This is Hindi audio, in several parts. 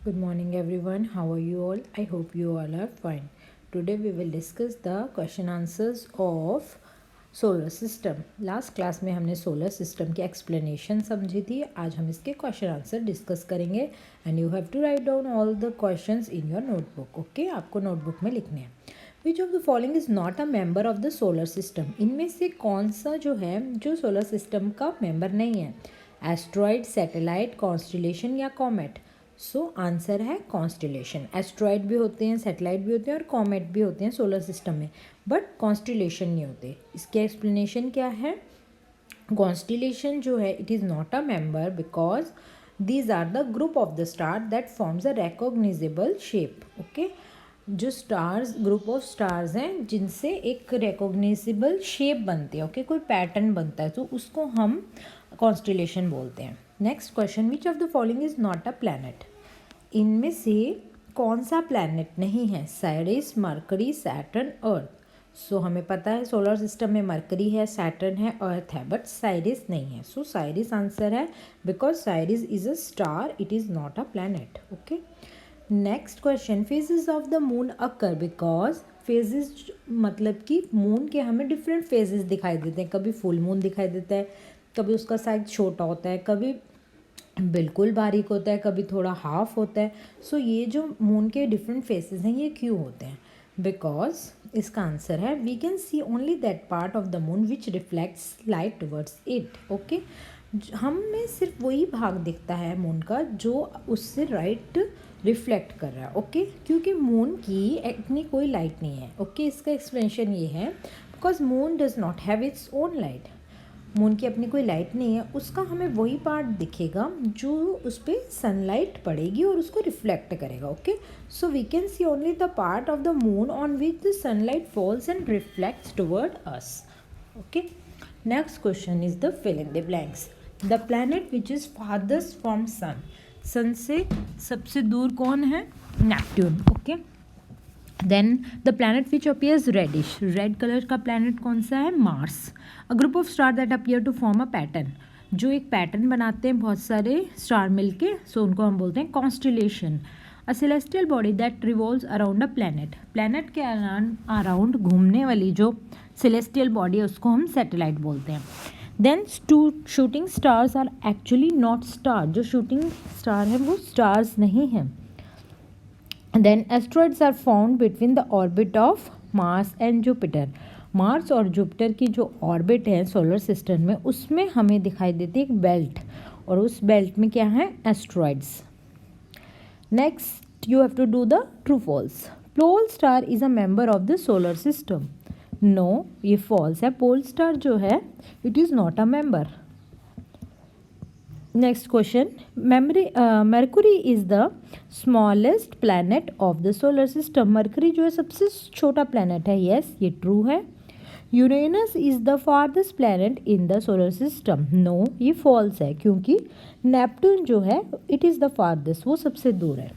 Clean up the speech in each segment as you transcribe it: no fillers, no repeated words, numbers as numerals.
Good morning everyone. How are you all? I hope you all are fine. Today we will discuss the question answers of solar system. Last class में हमने सोलर सिस्टम की एक्सप्लेनेशन समझी थी. आज हम इसके क्वेश्चन आंसर डिस्कस करेंगे and you have to write down all the questions in your notebook. Okay, आपको नोटबुक में लिखने हैं. Which of the following is not a member of the solar system. इनमें से कौन सा जो है जो सोलर सिस्टम का मेंबर नहीं है? एस्ट्रॉइड, सैटेलाइट, कॉन्स्टिलेशन या कॉमेट. सो आंसर है कॉन्स्टिलेशन. एस्ट्रॉइड भी होते हैं, सैटेलाइट भी होते हैं और कॉमेट भी होते हैं सोलर सिस्टम में, बट कॉन्स्टिलेशन नहीं होते. इसकी एक्सप्लेनेशन क्या है? कॉन्स्टिलेशन जो है it is not a member because these are the group of the star that forms a recognisable shape. Okay, जो स्टार्स ग्रुप ऑफ स्टार्स हैं जिनसे एक रिकॉग्निजेबल शेप बनती है. ओके, कोई पैटर्न बनता है तो उसको हम कॉन्स्टिलेशन बोलते हैं. Next question, which of the following is not a planet. इनमें से कौन सा प्लैनेट नहीं है? साइरिस, मरकरी, सैटर्न, अर्थ. सो हमें पता है सोलर सिस्टम में मरकरी है, सैटर्न है, अर्थ है, बट साइरिस नहीं है. सो साइरिस आंसर है because Cyrus is a star, it is not a planet. Okay, next question, phases of the moon occur because phases मतलब कि मून के हमें डिफरेंट फेजेस दिखाई देते हैं. कभी फुल मून दिखाई देता है, कभी उसका साइज छोटा होता है, कभी बिल्कुल बारीक होता है, कभी थोड़ा हाफ होता है. सो ये जो मून के डिफरेंट फेसेस हैं ये क्यों होते हैं? बिकॉज इसका आंसर है we can see only that part of the moon which reflects light towards it. Okay, हमें सिर्फ वही भाग दिखता है मून का जो उससे लाइट रिफ्लेक्ट कर रहा है. ओके, क्योंकि मून की अपनी कोई लाइट नहीं है. ओके, इसका एक्सप्लेनेशन ये है because moon does not have its own light. Moon की अपनी कोई लाइट नहीं है, उसका हमें वही पार्ट दिखेगा जो उस पर सनलाइट पड़ेगी और उसको रिफ्लेक्ट करेगा. Okay, so we can see only the part of the moon on which the sunlight falls and reflects toward us. Okay, next question is the fill in the blanks. The planet which is farthest from sun. Sun से सबसे दूर कौन है? Neptune. Okay, then the planet which appears reddish. Red colour का प्लैनेट कौन सा है? Mars. A group of star that appear to form a pattern. जो एक पैटर्न बनाते हैं बहुत सारे स्टार मिलके, सो उनको हम बोलते हैं constellation. A celestial body that revolves around a planet. Planet के अराउंड घूमने वाली जो सेलेस्टियल बॉडी है उसको हम सैटेलाइट बोलते हैं. Then shooting stars are actually not star. जो शूटिंग स्टार है वो स्टार्स नहीं हैं. Then asteroids are found between the orbit of Mars and Jupiter. Mars और जुपिटर की जो ऑर्बिट है सोलर सिस्टम में उसमें हमें दिखाई देती है एक बेल्ट, और उस बेल्ट में क्या है? Asteroids. Next you have to do the true false. Pole star is a member of the solar system. No, ये फॉल्स है. पोल स्टार जो है it is not a member. Next question, Mercury is the smallest planet of the solar system. Mercury जो है सबसे छोटा प्लैनेट है. येस, ये ट्रू है. Uranus is the farthest planet in the solar system. No, ये फॉल्स है क्योंकि नेपट्यून जो है इट इज़ द फारदेस्ट, वो सबसे दूर है.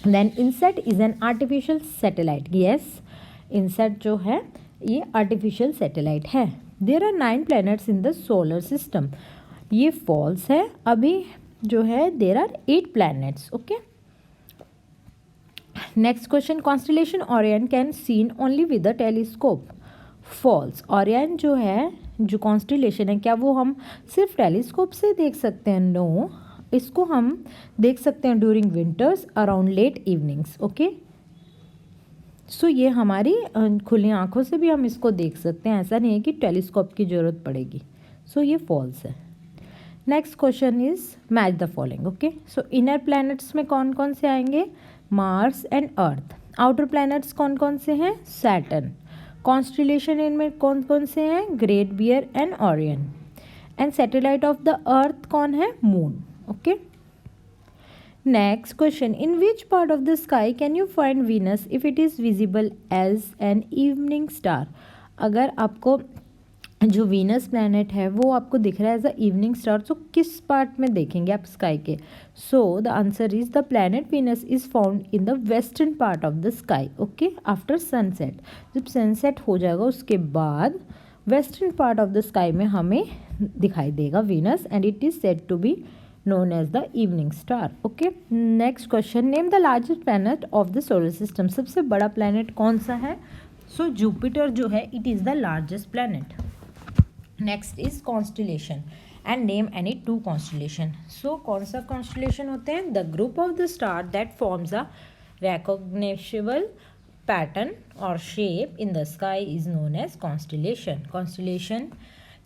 Then INSAT is an artificial satellite. Yes, INSAT जो है ये आर्टिफिशियल सैटेलाइट है. There are 9 planets in the solar system. ये फॉल्स है. अभी जो है there are 8 planets. Okay, next question, constellation Orion can seen only with the telescope. False. Orion जो है जो कॉन्स्टिलेशन है क्या वो हम सिर्फ टेलीस्कोप से देख सकते हैं? नो, इसको हम देख सकते हैं during winters around late evenings. Okay, so ये हमारी खुली आंखों से भी हम इसको देख सकते हैं. ऐसा नहीं है कि टेलीस्कोप की ज़रूरत पड़ेगी. सो ये फॉल्स है. Next question is match the following. Okay, so inner planets में कौन कौन से आएंगे? Mars and earth. Outer planets कौन कौन से हैं? सैटर्न. कॉन्स्टिलेशन इनमें कौन कौन से हैं? Great bear and Orion. And satellite of the earth कौन है? Moon. Okay, next question, in which part of the sky can you find Venus if it is visible as an evening star. अगर आपको जो वीनस प्लैनेट है वो आपको दिख रहा है एज अ इवनिंग स्टार, तो किस पार्ट में देखेंगे आप स्काई के? So the answer is the planet Venus is found in the western part of the sky. Okay, after sunset. जब सनसेट हो जाएगा उसके बाद western part of the sky में हमें दिखाई देगा Venus, and it is said to be known as the evening star. Okay, next question, name the largest planet of the solar system. सबसे बड़ा planet कौन सा है? So Jupiter जो है it is the largest planet. Next is constellation and name any two constellation. So कौन सा constellation होते हैं? The group of the star that forms a recognizable pattern or shape in the sky is known as constellation. Constellation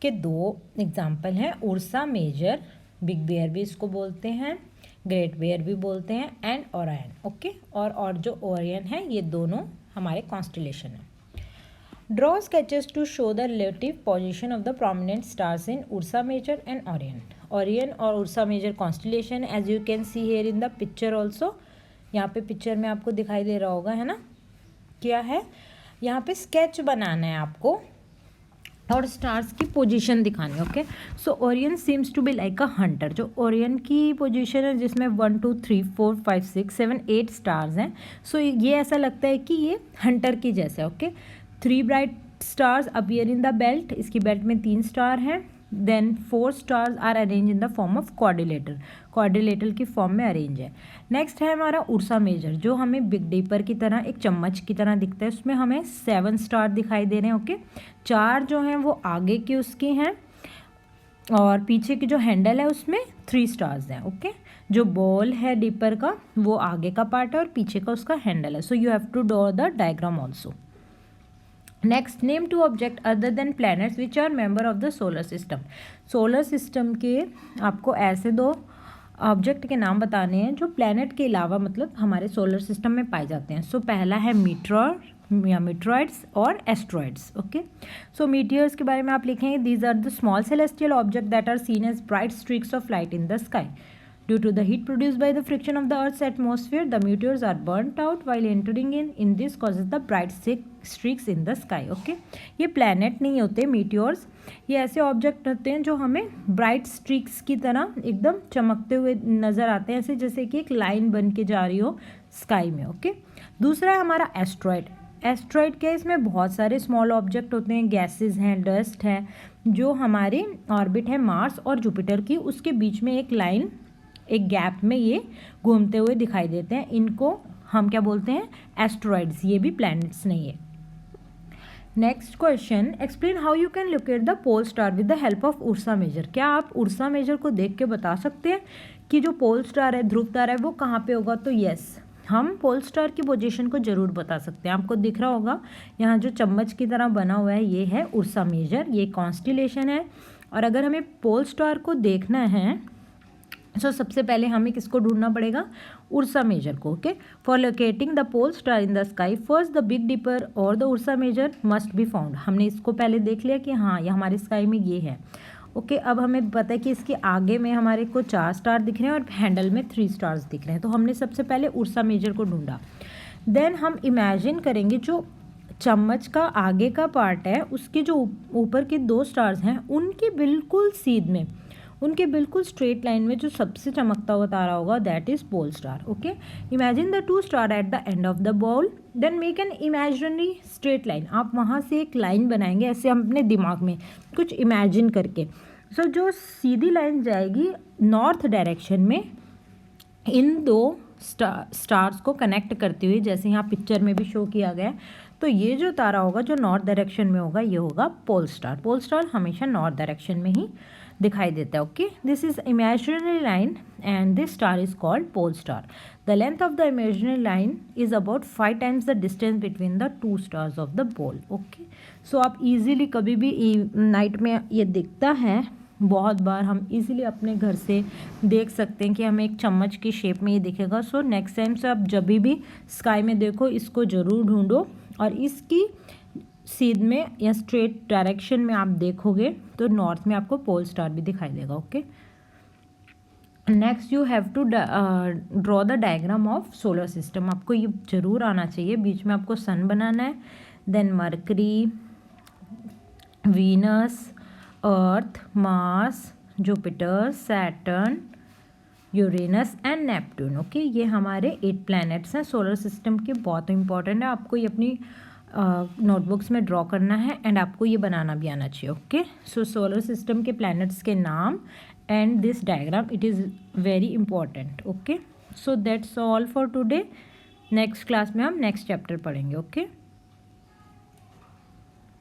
के दो एग्जाम्पल हैं, उर्सा मेजर, बिग बेयर भी इसको बोलते हैं, ग्रेट बेयर भी बोलते हैं, एंड ओरायन. ओके, और जो ओरियन है ये दोनों हमारे कॉन्स्टलेशन हैं. Draw sketches to show the relative position of the prominent stars in Ursa Major and Orion. Orion और Ursa Major constellation as you can see here in the picture also. यहाँ पे पिक्चर में आपको दिखाई दे रहा होगा, है ना. क्या है यहाँ पे स्केच बनाना है आपको और स्टार्स की पोजीशन दिखानी है. Okay, so Orion seems to be like a hunter. जो ओरियन की पोजीशन है जिसमें 1 2 3 4 5 6 7 8 स्टार्स हैं. सो ये ऐसा लगता है कि ये हंटर की जैसा. Okay, 3 bright stars appear in the belt. इसकी बेल्ट में 3 स्टार हैं. Then 4 stars are arrange in the form of quadrilateral. Quadrilateral की फॉर्म में अरेंज है. नेक्स्ट है हमारा उर्सा मेजर, जो हमें बिग डिपर की तरह एक चम्मच की तरह दिखता है. उसमें हमें 7 स्टार दिखाई दे रहे हैं. ओके, 4 जो हैं वो आगे की उसकी हैं और पीछे की जो हैंडल है उसमें 3 स्टार्स हैं. ओके, जो बॉल है डिपर का वो आगे का पार्ट है और पीछे का उसका हैंडल है. So you have to draw the diagram also. Next, name two object other than planets which are member of the solar system. Solar system के आपको ऐसे दो ऑब्जेक्ट के नाम बताने हैं जो प्लैनेट के अलावा मतलब हमारे सोलर सिस्टम में पाए जाते हैं. सो पहला है मीटरॉर या मीटरॉइड्स और एस्ट्रॉइड्स. ओके, सो मीटियर्स के बारे में आप लिखेंगे, these are the small celestial object that are seen as bright streaks of light in the sky. Due to the heat produced by the friction of the Earth's atmosphere, the meteors are burnt out while entering in this causes the bright streaks in the sky. Okay, ये planet नहीं होते meteors, ये ऐसे ऑब्जेक्ट होते हैं जो हमें ब्राइट स्ट्रीक्स की तरह एकदम चमकते हुए नज़र आते हैं, ऐसे जैसे कि एक लाइन बन के जा रही हो स्काई में. ओके, दूसरा है हमारा एस्ट्रॉइड. एस्ट्रॉइड क्या है, इसमें बहुत सारे स्मॉल ऑब्जेक्ट होते हैं, गैसेस हैं, डस्ट है, जो हमारे ऑर्बिट है मार्स और जुपिटर की, उसके बीच में एक लाइन, एक गैप में ये घूमते हुए दिखाई देते हैं. इनको हम क्या बोलते हैं, एस्ट्रॉइड्स. ये भी प्लैनेट्स नहीं है. Next question, explain how you can locate the pole star with the help of Ursa Major. क्या आप उर्सा मेजर को देख के बता सकते हैं कि जो पोल स्टार है, ध्रुव तारा है, वो कहाँ पे होगा? तो यस, हम पोल स्टार की पोजीशन को ज़रूर बता सकते हैं. आपको दिख रहा होगा यहाँ जो चम्मच की तरह बना हुआ है, ये है उर्सा मेजर, ये कॉन्स्टिलेशन है. और अगर हमें पोल स्टार को देखना है तो सबसे पहले हमें किसको ढूंढना पड़ेगा? उर्सा मेजर को. Okay, for locating the pole star in the sky first the Big Dipper और the Ursa Major must be found. हमने इसको पहले देख लिया कि हाँ ये हमारे स्काई में ये है. ओके, अब हमें पता है कि इसके आगे में हमारे को 4 स्टार दिख रहे हैं और हैंडल में 3 स्टार्स दिख रहे हैं. तो हमने सबसे पहले उर्सा मेजर को ढूंढा. देन हम इमेजिन करेंगे जो चम्मच का आगे का पार्ट है उसके जो ऊपर के 2 स्टार्स हैं उनके बिल्कुल सीध में, उनके बिल्कुल स्ट्रेट लाइन में जो सबसे चमकता हुआ तारा होगा that is pole star. Okay, imagine the 2 star at the end of the ball, then make an imaginary straight line. आप वहाँ से एक लाइन बनाएंगे ऐसे हम अपने दिमाग में कुछ इमेजिन करके. सो जो सीधी लाइन जाएगी नॉर्थ डायरेक्शन में इन 2 स्टार्स को कनेक्ट करती हुई, जैसे यहाँ पिक्चर में भी शो किया गया. तो ये जो तारा होगा जो नॉर्थ डायरेक्शन में होगा ये होगा पोल स्टार. पोल स्टार हमेशा नॉर्थ डायरेक्शन में ही दिखाई देता है. Okay, this is imaginary line and this star is called pole star. The length of the imaginary line is about 5 times the distance between the 2 stars of the pole. Okay, so आप इजीली कभी भी नाइट में ये दिखता है, बहुत बार हम इजीली अपने घर से देख सकते हैं कि हमें एक चम्मच की शेप में ये दिखेगा. सो नेक्स्ट टाइम से आप जब भी स्काई में देखो इसको ज़रूर ढूंढो और इसकी सीध में या स्ट्रेट डायरेक्शन में आप देखोगे तो नॉर्थ में आपको पोल स्टार भी दिखाई देगा. Okay, next you have to draw the diagram of solar system. आपको ये जरूर आना चाहिए. बीच में आपको सन बनाना है, then Mercury, Venus, Earth, Mars, Jupiter, Saturn, Uranus and Neptune. Okay, ये हमारे 8 प्लैनेट्स हैं सोलर सिस्टम के. बहुत इंपॉर्टेंट है, आपको ये अपनी नोटबुक्स में ड्रॉ करना है एंड आपको ये बनाना भी आना चाहिए. ओके, सो सोलर सिस्टम के प्लैनेट्स के नाम and this diagram, it is very important. Okay, so that's all for today. Next class में हम नेक्स्ट चैप्टर पढ़ेंगे. ओके.